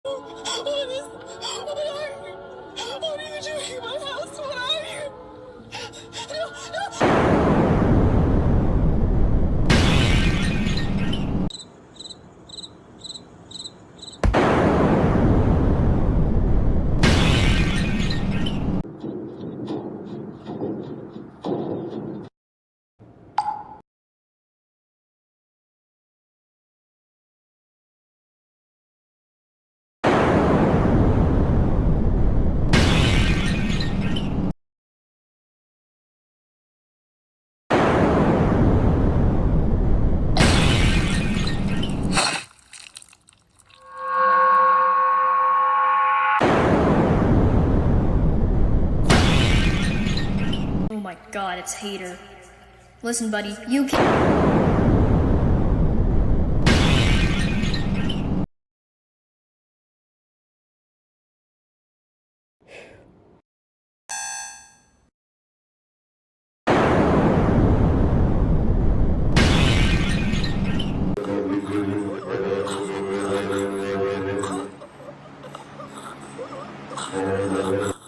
What is? What are you? What are you doing in my house? What are you? No, no. Oh my god, it's Hater. Listen, buddy, you can. No.